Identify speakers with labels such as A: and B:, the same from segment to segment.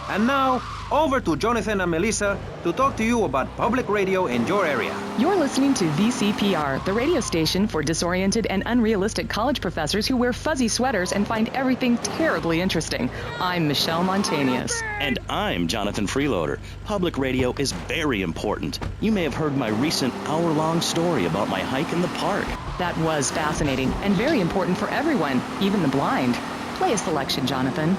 A: And now, over to Jonathan and Melissa to talk to you about public radio in your area.
B: You're listening to VCPR, the radio station for disoriented and unrealistic college professors who wear fuzzy sweaters and find everything terribly interesting. I'm Michelle Montañez.
C: And I'm Jonathan Freeloader. Public radio is very important. You may have heard my recent hour-long story about my hike in the park.
B: That was fascinating and very important for everyone, even the blind. Play a selection, Jonathan.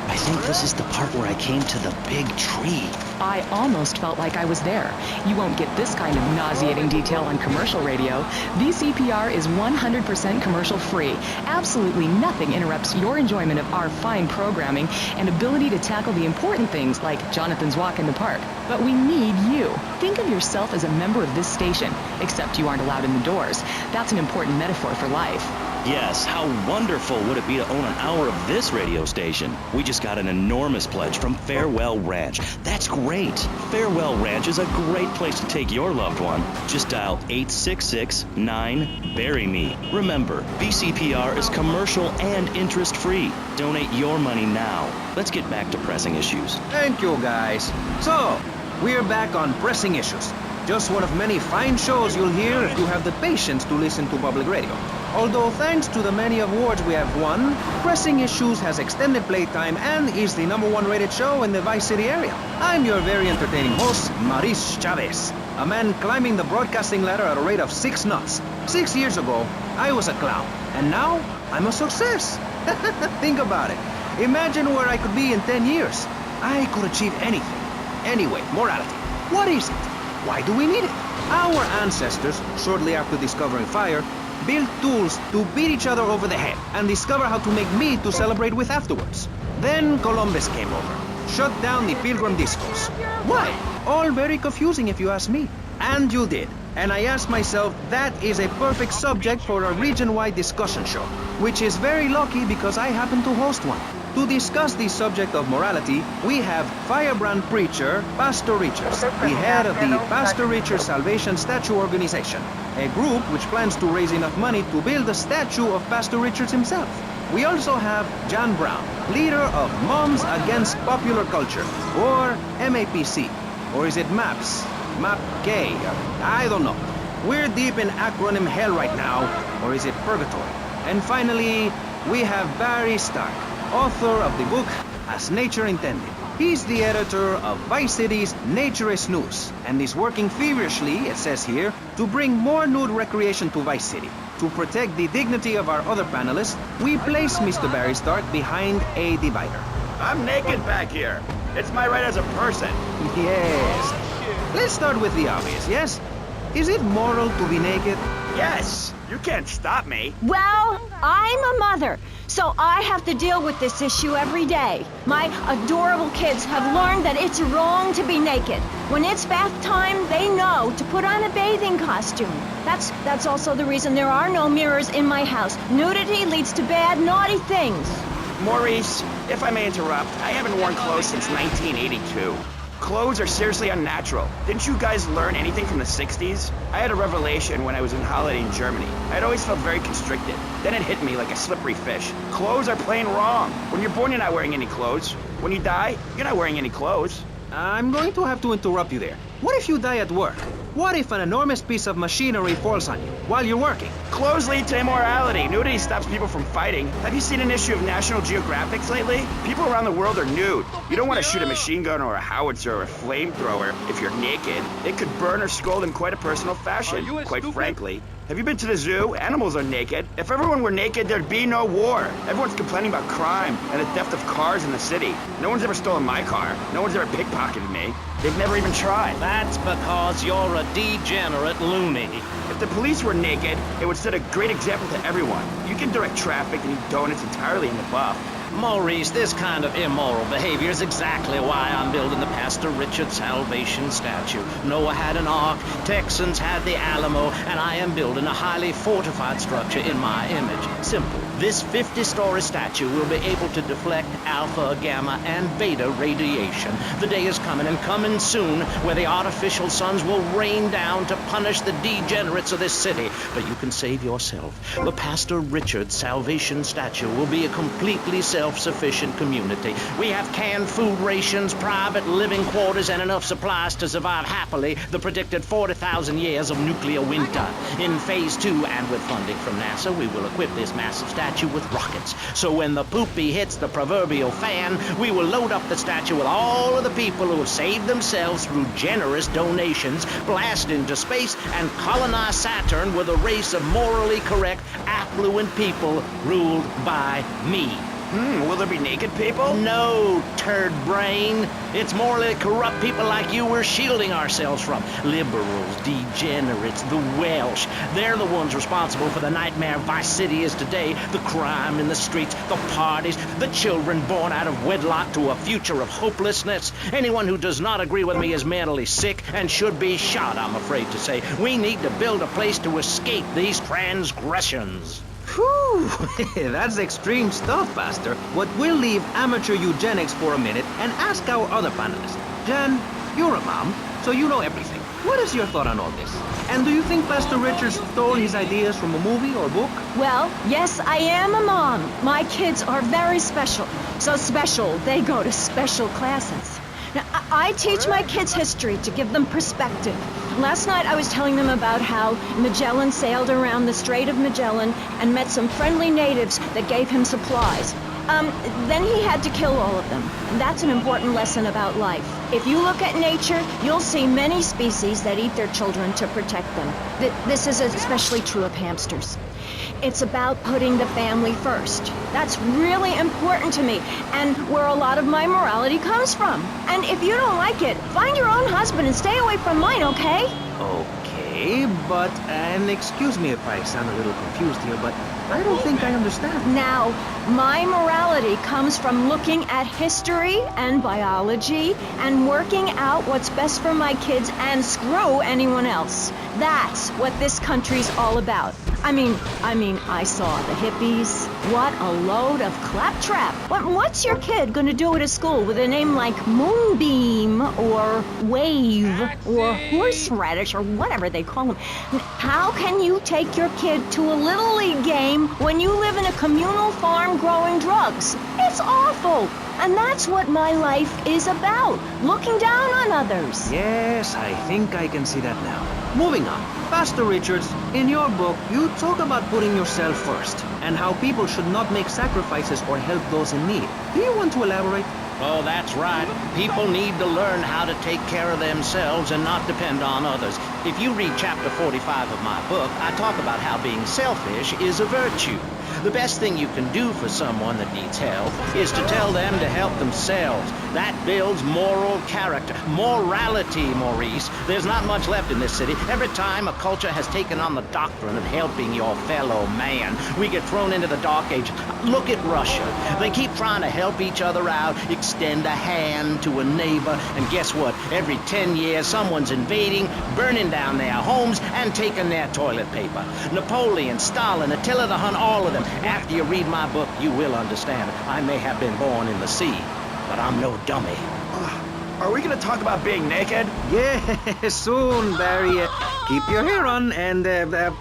C: I think this is the part where I came to the big tree.
B: I almost felt like I was there. You won't get this kind of nauseating detail on commercial radio. VCPR is 100% commercial free. Absolutely nothing interrupts your enjoyment of our fine programming and ability to tackle the important things like Jonathan's walk in the park. But we need you. Think of yourself as a member of this station, except you aren't allowed in the doors. That's an important metaphor for life.
C: Yes, how wonderful would it be to own an hour of this radio station? We just got an enormous pledge from Farewell Ranch. That's great. Farewell Ranch is a great place to take your loved one. Just dial 866-9-BURY-ME. Remember, VCPR is commercial and interest-free. Donate your money now. Let's get back to pressing issues.
A: Thank you, guys. So, we're back on Pressing Issues. Just one of many fine shows you'll hear if you have the patience to listen to public radio. Although thanks to the many awards we have won, Pressing Issues has extended playtime and is the #1 rated show in the Vice City area. I'm your very entertaining host, Maurice Chavez, a man climbing the broadcasting ladder at a rate of 6 knots. 6 years ago, I was a clown, and now I'm a success. Think about it. Imagine where I could be in 10 years. I could achieve anything. Anyway, morality. What is it? Why do we need it? Our ancestors, shortly after discovering fire, built tools to beat each other over the head and discover how to make meat to celebrate with afterwards. Then Columbus came over, shut down the Pilgrim discos. Why? All very confusing if you ask me. And you did. And I asked myself, that is a perfect subject for a region-wide discussion show, which is very lucky because I happen to host one. To discuss the subject of morality, we have firebrand preacher Pastor Richards, the head of the Pastor Richards Salvation Statue Organization, a group which plans to raise enough money to build a statue of Pastor Richards himself. We also have John Brown, leader of Moms Against Popular Culture, or MAPC. Or is it MAPS? MAPK? I don't know. We're deep in acronym hell right now, or is it purgatory? And finally, we have Barry Stark, author of the book As Nature Intended. He's the editor of Vice City's Naturist News and is working feverishly, it says here, to bring more nude recreation to Vice City. To protect the dignity of our other panelists, we place Mr. Barry Stark behind a divider.
D: I'm naked back here. It's my right as a person.
A: Yes. Let's start with the obvious, yes? Is it moral to be naked?
D: Yes. You can't stop me.
E: Well, I'm a mother, so I have to deal with this issue every day. My adorable kids have learned that it's wrong to be naked. When it's bath time, they know to put on a bathing costume. That's also the reason there are no mirrors in my house. Nudity leads to bad, naughty things.
D: Maurice, if I may interrupt, I haven't worn clothes since 1982. Clothes are seriously unnatural. Didn't you guys learn anything from the 60s? I had a revelation when I was on holiday in Germany. I'd always felt very constricted. Then it hit me like a slippery fish. Clothes are plain wrong. When you're born, you're not wearing any clothes. When you die, you're not wearing any clothes.
A: I'm going to have to interrupt you there. What if you die at work? What if an enormous piece of machinery falls on you while you're working?
D: Clothes lead to immorality. Nudity stops people from fighting. Have you seen an issue of National Geographic lately? People around the world are nude. You don't want to shoot a machine gun or a howitzer or a flamethrower if you're naked. It could burn or scald in quite a personal fashion, quite frankly. Have you been to the zoo? Animals are naked. If everyone were naked, there'd be no war. Everyone's complaining about crime and the theft of cars in the city. No one's ever stolen my car. No one's ever pickpocketed me. They've never even tried.
F: That's because you're a degenerate loony.
D: If the police were naked, it would set a great example to everyone. You can direct traffic and eat donuts entirely in the buff.
F: Maurice, this kind of immoral behavior is exactly why I'm building the Pastor Richard Salvation statue. Noah had an ark, Texans had the Alamo, and I am building a highly fortified structure in my image. Simple. This 50-story statue will be able to deflect alpha, gamma, and beta radiation. The day is coming, and coming soon, where the artificial suns will rain down to punish the degenerates of this city. But you can save yourself. The Pastor Richard Salvation statue will be a completely self-sufficient community. We have canned food rations, private living quarters, and enough supplies to survive happily the predicted 40,000 years of nuclear winter. In Phase 2, and with funding from NASA, we will equip this massive statue with rockets. So when the poopy hits the proverbial fan, we will load up the statue with all of the people who have saved themselves through generous donations, blast into space, and colonize Saturn with a race of morally correct, affluent people ruled by me.
D: Will there be naked people?
F: No, turd brain. It's morally corrupt people like you we're shielding ourselves from. Liberals, degenerates, the Welsh. They're the ones responsible for the nightmare Vice City is today. The crime in the streets, the parties, the children born out of wedlock to a future of hopelessness. Anyone who does not agree with me is mentally sick and should be shot, I'm afraid to say. We need to build a place to escape these transgressions.
A: Whew, that's extreme stuff, Pastor. But we'll leave amateur eugenics for a minute and ask our other panelists. Jan, you're a mom, so you know everything. What is your thought on all this? And do you think Pastor Richard stole his ideas from a movie or book?
E: Well, yes, I am a mom. My kids are very special. So special, they go to special classes. Now, I teach my kids history to give them perspective. Last night I was telling them about how Magellan sailed around the Strait of Magellan and met some friendly natives that gave him supplies. Then he had to kill all of them. And that's an important lesson about life. If you look at nature, you'll see many species that eat their children to protect them. This is especially true of hamsters. It's about putting the family first. That's really important to me, and where a lot of my morality comes from. And if you don't like it, find your own husband and stay away from mine, okay?
A: Okay, but, and excuse me if I sound a little confused here, but I don't think I understand.
E: Now, my morality comes from looking at history and biology and working out what's best for my kids and screw anyone else. That's what this country's all about. I mean, I saw the hippies. What a load of claptrap. What's your kid gonna do at a school with a name like Moonbeam or Wave or Horseradish or whatever they call them? How can you take your kid to a Little League game when you live in a communal farm growing drugs? It's awful. And that's what my life is about, looking down on others.
A: Yes, I think I can see that now. Moving on. Pastor Richards, in your book, you talk about putting yourself first and how people should not make sacrifices or help those in need. Do you want to elaborate?
F: Oh, that's right. People need to learn how to take care of themselves and not depend on others. If you read chapter 45 of my book, I talk about how being selfish is a virtue. The best thing you can do for someone that needs help is to tell them to help themselves. That builds moral character. Morality, Maurice. There's not much left in this city. Every time a culture has taken on the doctrine of helping your fellow man, we get thrown into the dark ages. Look at Russia. They keep trying to help each other out, extend a hand to a neighbor, and guess what? Every 10 years, someone's invading, burning down their homes, and taking their toilet paper. Napoleon, Stalin, Attila the Hun, all of them. After you read my book, you will understand. I may have been born in the sea, but I'm no dummy.
D: Are we going to talk about being naked?
A: Yeah, soon, Barry. Keep your hair on and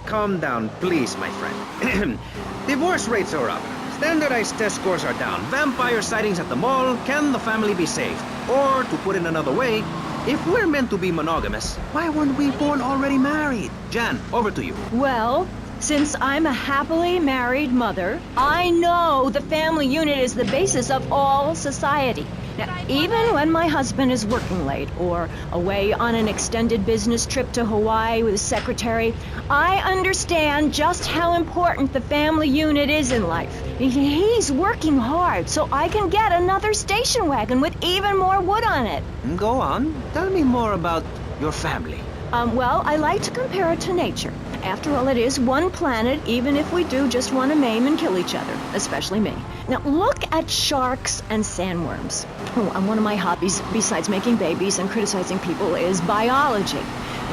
A: calm down, please, my friend. Divorce rates are up. Standardized test scores are down. Vampire sightings at the mall. Can the family be saved? Or, to put it another way, if we're meant to be monogamous, why weren't we born already married? Jan, over to you.
E: Well, since I'm a happily married mother, I know the family unit is the basis of all society. Now, even when my husband is working late or away on an extended business trip to Hawaii with his secretary, I understand just how important the family unit is in life. He's working hard so I can get another station wagon with even more wood on it.
A: Go on. Tell me more about your family.
E: Well, I like to compare it to nature. After all, it is one planet, even if we do just want to maim and kill each other, especially me. Now, look at sharks and sandworms. Oh, and one of my hobbies, besides making babies and criticizing people, is biology.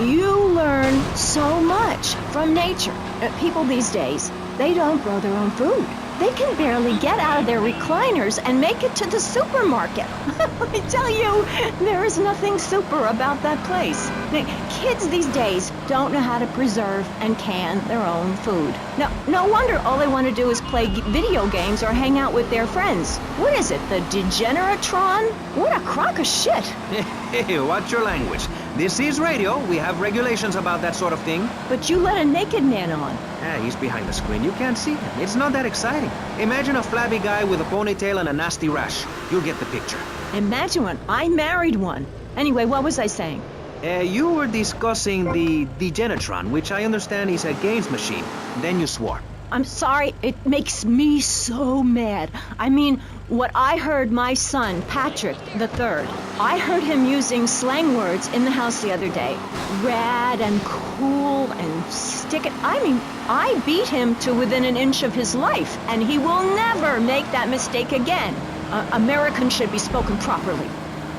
E: You learn so much from nature. People these days, they don't grow their own food. They can barely get out of their recliners and make it to the supermarket. I tell you, there is nothing super about that place. Kids these days don't know how to preserve and can their own food. No wonder all they want to do is play video games or hang out with their friends. What is it, the Degeneratron? What a crock of shit.
A: Hey, watch your language. This is radio. We have regulations about that sort of thing.
E: But you let a naked man on.
A: He's behind the screen. You can't see him. It's not that exciting. Imagine a flabby guy with a ponytail and a nasty rash. You'll get the picture.
E: Imagine one. I married one. Anyway, what was I saying?
A: You were discussing the Degenatron, which I understand is a games machine. Then you swore.
E: I'm sorry, it makes me so mad. I mean, what I heard my son, Patrick III, I heard him using slang words in the house the other day. Rad and cool and stick it. I mean, I beat him to within an inch of his life, and he will never make that mistake again. Americans should be spoken properly.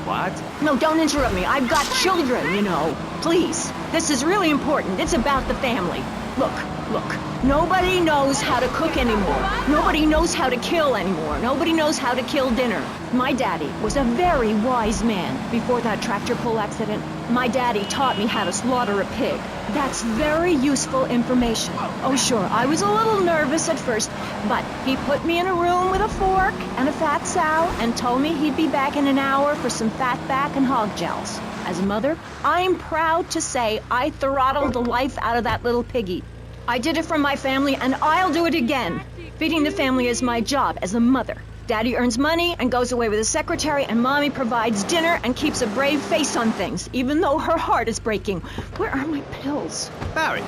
A: What?
E: No, don't interrupt me. I've got children, you know. Please. This is really important. It's about the family. Look. Nobody knows how to cook anymore. Nobody knows how to kill anymore. Nobody knows how to kill dinner. My daddy was a very wise man before that tractor pull accident. My daddy taught me how to slaughter a pig. That's very useful information. Oh, sure, I was a little nervous at first, but he put me in a room with a fork and a fat sow and told me he'd be back in an hour for some fat back and hog gels. As a mother, I'm proud to say I throttled the life out of that little piggy. I did it for my family, and I'll do it again. Feeding the family is my job as a mother. Daddy earns money and goes away with his secretary, and Mommy provides dinner and keeps a brave face on things, even though her heart is breaking. Where are my pills?
A: Barry,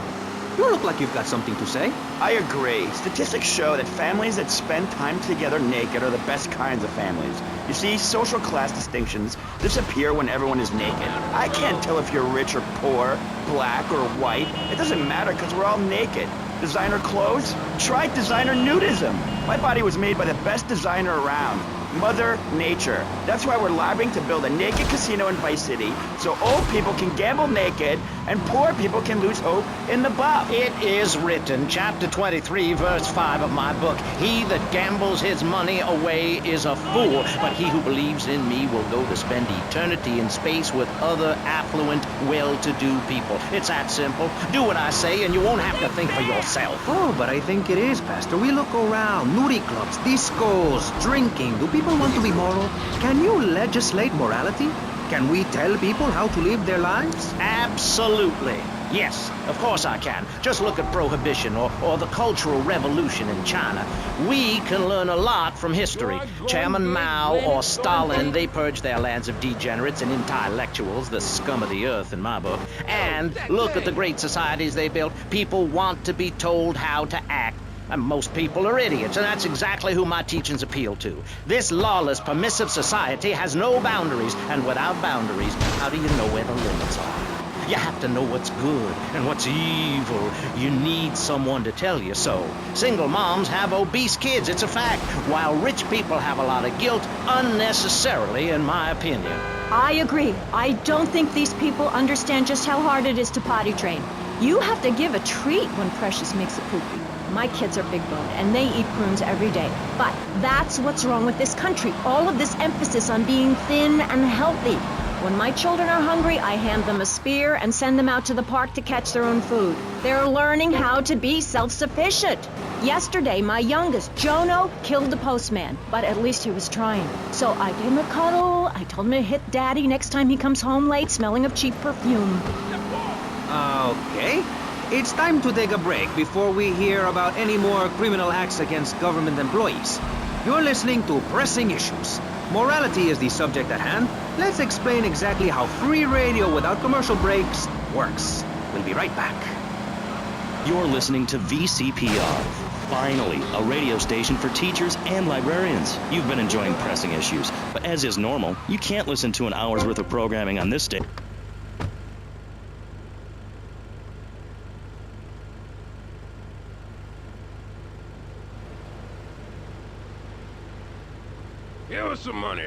A: you look like you've got something to say.
D: I agree. Statistics show that families that spend time together naked are the best kinds of families. You see, social class distinctions disappear when everyone is naked. I can't tell if you're rich or poor, black or white. It doesn't matter because we're all naked. Designer clothes? Try designer nudism. My body was made by the best designer around, Mother Nature. That's why we're lobbying to build a naked casino in Vice City so old people can gamble naked and poor people can lose hope in the buff.
F: It is written, chapter 23, verse 5 of my book, "He that gambles his money away is a fool, but he who believes in me will go to spend eternity in space with other affluent, well-to-do people." It's that simple. Do what I say and you won't have to think for yourself.
A: Oh, but I think it is, Pastor. We look around. Nudie clubs, discos, drinking. Do people want to be moral? Can you legislate morality? Can we tell people how to live their lives?
F: Absolutely. Yes, of course I can. Just look at Prohibition or the Cultural Revolution in China. We can learn a lot from history. Chairman Mao or Stalin, they purged their lands of degenerates and intellectuals, the scum of the earth in my book. And look at the great societies they built. People want to be told how to act. And most people are idiots, and that's exactly who my teachings appeal to. This lawless, permissive society has no boundaries, and without boundaries, how do you know where the limits are? You have to know what's good and what's evil. You need someone to tell you so. Single moms have obese kids, it's a fact, while rich people have a lot of guilt, unnecessarily, in my opinion.
E: I agree. I don't think these people understand just how hard it is to potty train. You have to give a treat when Precious makes a poopy. My kids are big boned, and they eat prunes every day. But that's what's wrong with this country. All of this emphasis on being thin and healthy. When my children are hungry, I hand them a spear and send them out to the park to catch their own food. They're learning how to be self-sufficient. Yesterday, my youngest, Jono, killed the postman, but at least he was trying. So I gave him a cuddle. I told him to hit Daddy next time he comes home late, smelling of cheap perfume.
A: Okay. It's time to take a break before we hear about any more criminal acts against government employees. You're listening to Pressing Issues. Morality is the subject at hand. Let's explain exactly how free radio without commercial breaks works. We'll be right back.
C: You're listening to VCPR. Finally, a radio station for teachers and librarians. You've been enjoying Pressing Issues, but as is normal, you can't listen to an hour's worth of programming on this station.
G: Give us some money.